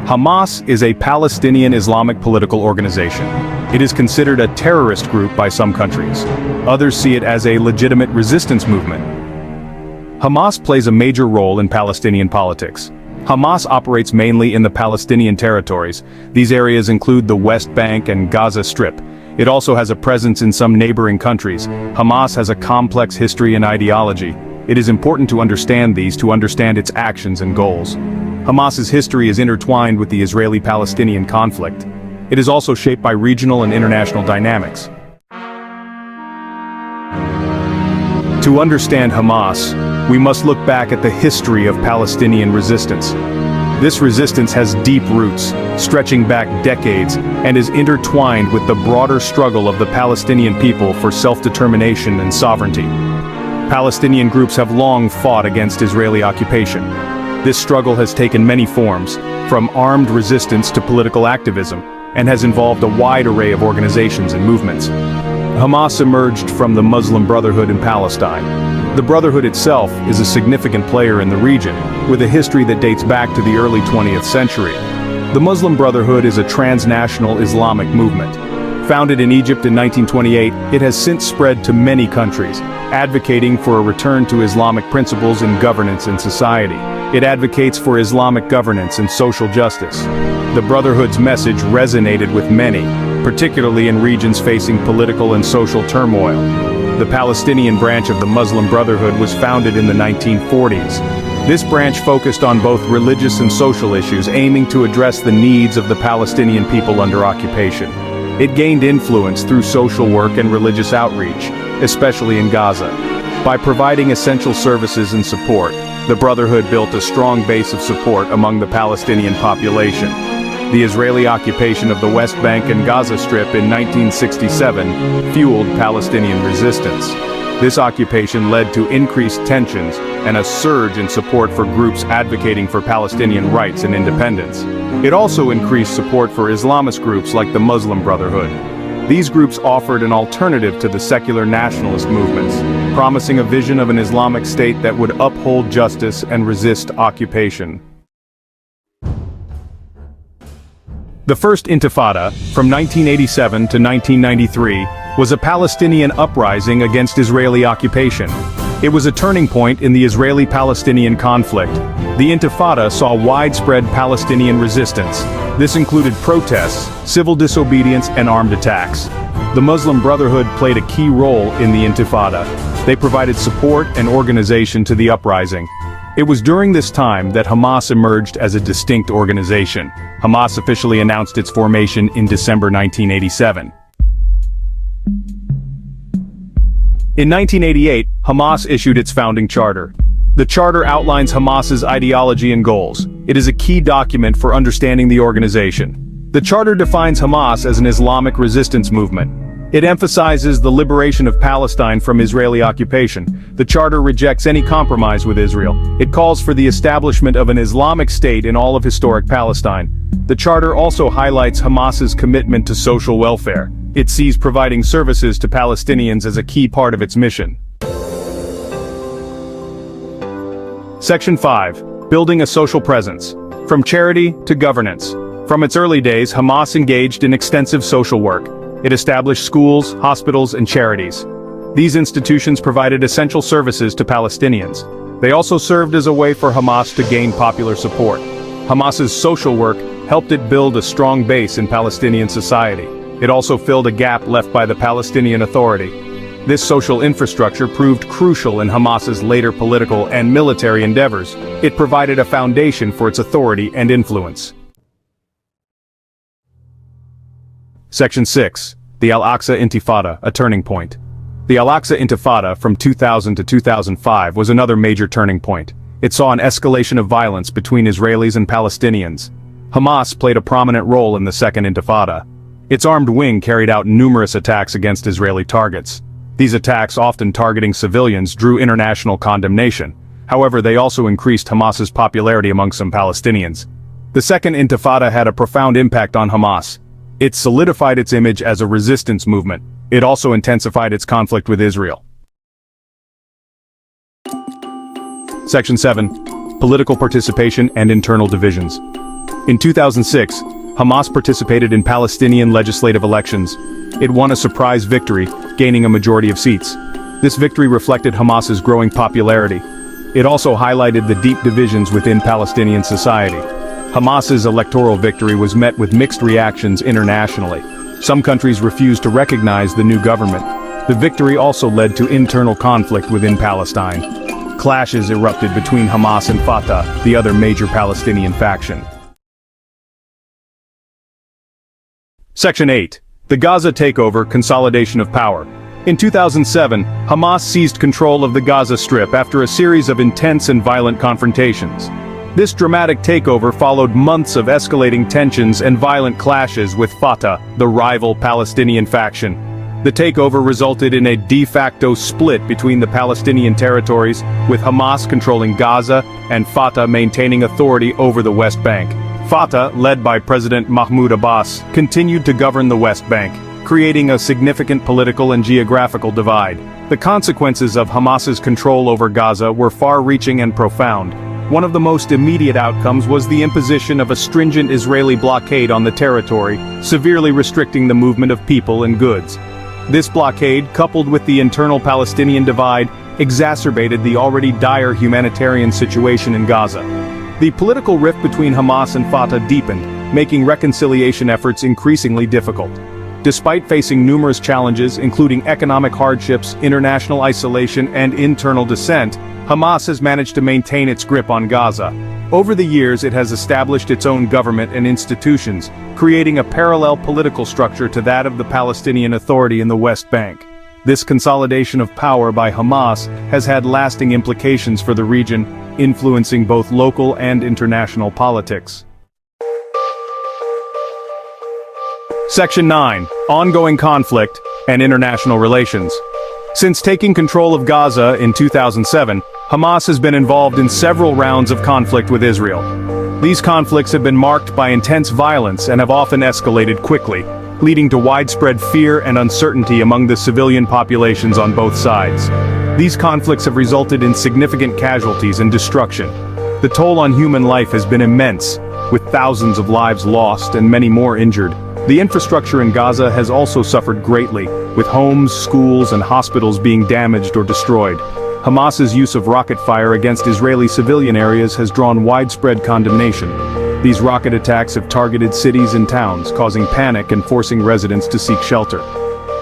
Hamas is a Palestinian Islamic political organization. It is considered a terrorist group by some countries. Others see it as a legitimate resistance movement. Hamas plays a major role in Palestinian politics. Hamas operates mainly in the Palestinian territories. These areas include the West Bank and Gaza Strip. It also has a presence in some neighboring countries. Hamas has a complex history and ideology. It is important to understand these to understand its actions and goals. Hamas's history is intertwined with the Israeli-Palestinian conflict. It is also shaped by regional and international dynamics. To understand Hamas, we must look back at the history of Palestinian resistance. This resistance has deep roots, stretching back decades, and is intertwined with the broader struggle of the Palestinian people for self-determination and sovereignty. Palestinian groups have long fought against Israeli occupation. This struggle has taken many forms, from armed resistance to political activism, and has involved a wide array of organizations and movements. Hamas emerged from the Muslim Brotherhood in Palestine. The Brotherhood itself is a significant player in the region, with a history that dates back to the early 20th century. The Muslim Brotherhood is a transnational Islamic movement. Founded in Egypt in 1928, it has since spread to many countries, advocating for a return to Islamic principles in governance and society. It advocates for Islamic governance and social justice. The Brotherhood's message resonated with many, particularly in regions facing political and social turmoil. The Palestinian branch of the Muslim Brotherhood was founded in the 1940s. This branch focused on both religious and social issues, aiming to address the needs of the Palestinian people under occupation. It gained influence through social work and religious outreach, especially in Gaza. By providing essential services and support, the Brotherhood built a strong base of support among the Palestinian population. The Israeli occupation of the West Bank and Gaza Strip in 1967 fueled Palestinian resistance. This occupation led to increased tensions and a surge in support for groups advocating for Palestinian rights and independence. It also increased support for Islamist groups like the Muslim Brotherhood. These groups offered an alternative to the secular nationalist movements, promising a vision of an Islamic state that would uphold justice and resist occupation. The First Intifada, from 1987 to 1993, was a Palestinian uprising against Israeli occupation. It was a turning point in the Israeli-Palestinian conflict. The Intifada saw widespread Palestinian resistance. This included protests, civil disobedience, and armed attacks. The Muslim Brotherhood played a key role in the Intifada. They provided support and organization to the uprising. It was during this time that Hamas emerged as a distinct organization. Hamas officially announced its formation in December 1987. In 1988, Hamas issued its founding charter. The charter outlines Hamas's ideology and goals. It is a key document for understanding the organization. The charter defines Hamas as an Islamic resistance movement. It emphasizes the liberation of Palestine from Israeli occupation. The charter rejects any compromise with Israel. It calls for the establishment of an Islamic state in all of historic Palestine. The charter also highlights Hamas's commitment to social welfare. It sees providing services to Palestinians as a key part of its mission. Section 5. Building a social presence. From charity to governance. From its early days, Hamas engaged in extensive social work. It established schools, hospitals, and charities. These institutions provided essential services to Palestinians. They also served as a way for Hamas to gain popular support. Hamas's social work helped it build a strong base in Palestinian society. It also filled a gap left by the Palestinian Authority. This social infrastructure proved crucial in Hamas's later political and military endeavors. It provided a foundation for its authority and influence. Section 6. The Al-Aqsa Intifada, a turning point. The Al-Aqsa Intifada from 2000 to 2005 was another major turning point. It saw an escalation of violence between Israelis and Palestinians. Hamas played a prominent role in the Second Intifada. Its armed wing carried out numerous attacks against Israeli targets. These attacks, often targeting civilians, drew international condemnation. However, they also increased Hamas's popularity among some Palestinians. The Second Intifada had a profound impact on Hamas. It solidified its image as a resistance movement. It also intensified its conflict with Israel. Section 7. Political participation and internal divisions. In 2006, Hamas participated in Palestinian legislative elections. It won a surprise victory, gaining a majority of seats. This victory reflected Hamas's growing popularity. It also highlighted the deep divisions within Palestinian society. Hamas's electoral victory was met with mixed reactions internationally. Some countries refused to recognize the new government. The victory also led to internal conflict within Palestine. Clashes erupted between Hamas and Fatah, the other major Palestinian faction. Section 8. The Gaza Takeover, Consolidation of Power. In 2007, Hamas seized control of the Gaza Strip after a series of intense and violent confrontations. This dramatic takeover followed months of escalating tensions and violent clashes with Fatah, the rival Palestinian faction. The takeover resulted in a de facto split between the Palestinian territories, with Hamas controlling Gaza and Fatah maintaining authority over the West Bank. Fatah, led by President Mahmoud Abbas, continued to govern the West Bank, creating a significant political and geographical divide. The consequences of Hamas's control over Gaza were far-reaching and profound. One of the most immediate outcomes was the imposition of a stringent Israeli blockade on the territory, severely restricting the movement of people and goods. This blockade, coupled with the internal Palestinian divide, exacerbated the already dire humanitarian situation in Gaza. The political rift between Hamas and Fatah deepened, making reconciliation efforts increasingly difficult. Despite facing numerous challenges, including economic hardships, international isolation, and internal dissent, Hamas has managed to maintain its grip on Gaza. Over the years, it has established its own government and institutions, creating a parallel political structure to that of the Palestinian Authority in the West Bank. This consolidation of power by Hamas has had lasting implications for the region, influencing both local and international politics. Section 9. Ongoing conflict and international relations. Since taking control of Gaza in 2007, Hamas has been involved in several rounds of conflict with Israel. These conflicts have been marked by intense violence and have often escalated quickly, leading to widespread fear and uncertainty among the civilian populations on both sides. These conflicts have resulted in significant casualties and destruction. The toll on human life has been immense, with thousands of lives lost and many more injured. The infrastructure in Gaza has also suffered greatly, with homes, schools, and hospitals being damaged or destroyed. Hamas's use of rocket fire against Israeli civilian areas has drawn widespread condemnation. These rocket attacks have targeted cities and towns, causing panic and forcing residents to seek shelter.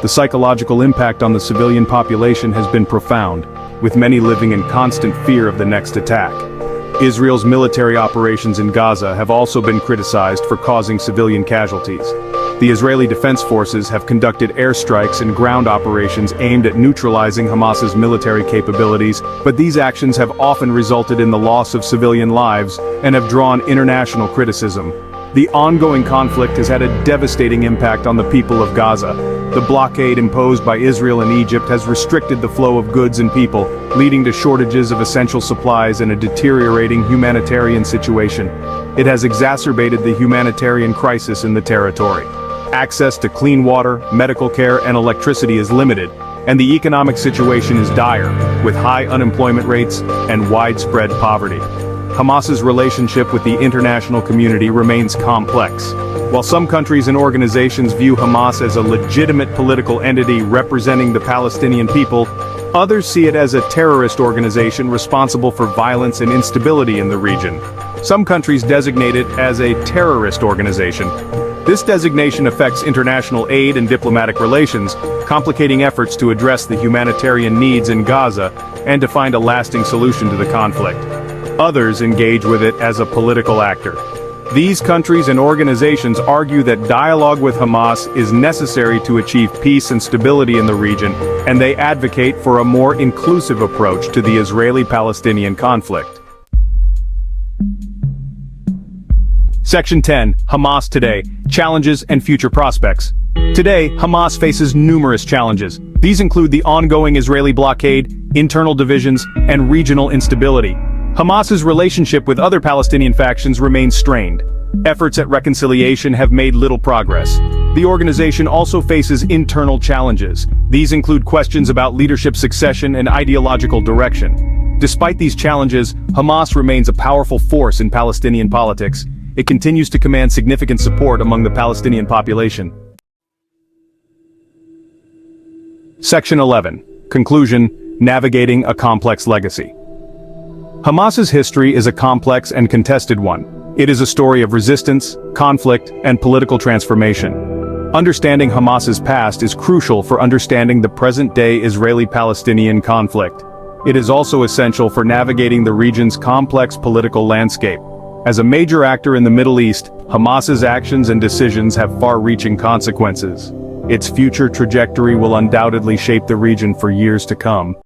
The psychological impact on the civilian population has been profound, with many living in constant fear of the next attack. Israel's military operations in Gaza have also been criticized for causing civilian casualties. The Israeli Defense Forces have conducted airstrikes and ground operations aimed at neutralizing Hamas's military capabilities, but these actions have often resulted in the loss of civilian lives and have drawn international criticism. The ongoing conflict has had a devastating impact on the people of Gaza. The blockade imposed by Israel and Egypt has restricted the flow of goods and people, leading to shortages of essential supplies and a deteriorating humanitarian situation. It has exacerbated the humanitarian crisis in the territory. Access to clean water, medical care, and electricity is limited, and the economic situation is dire, with high unemployment rates and widespread poverty. Hamas's relationship with the international community remains complex. While some countries and organizations view Hamas as a legitimate political entity representing the Palestinian people, others see it as a terrorist organization responsible for violence and instability in the region. Some countries designate it as a terrorist organization. This designation affects international aid and diplomatic relations, complicating efforts to address the humanitarian needs in Gaza and to find a lasting solution to the conflict. Others engage with it as a political actor. These countries and organizations argue that dialogue with Hamas is necessary to achieve peace and stability in the region, and they advocate for a more inclusive approach to the Israeli-Palestinian conflict. Section 10. Hamas Today. Challenges and Future Prospects. Today, Hamas faces numerous challenges. These include the ongoing Israeli blockade, internal divisions, and regional instability. Hamas's relationship with other Palestinian factions remains strained. Efforts at reconciliation have made little progress. The organization also faces internal challenges. These include questions about leadership succession and ideological direction. Despite these challenges, Hamas remains a powerful force in Palestinian politics. it continues to command significant support among the Palestinian population. Section 11. Conclusion: Navigating a complex legacy. Hamas's history is a complex and contested one. It is a story of resistance, conflict, and political transformation. Understanding Hamas's past is crucial for understanding the present-day Israeli-Palestinian conflict. It is also essential for navigating the region's complex political landscape. As a major actor in the Middle East, Hamas's actions and decisions have far-reaching consequences. Its future trajectory will undoubtedly shape the region for years to come.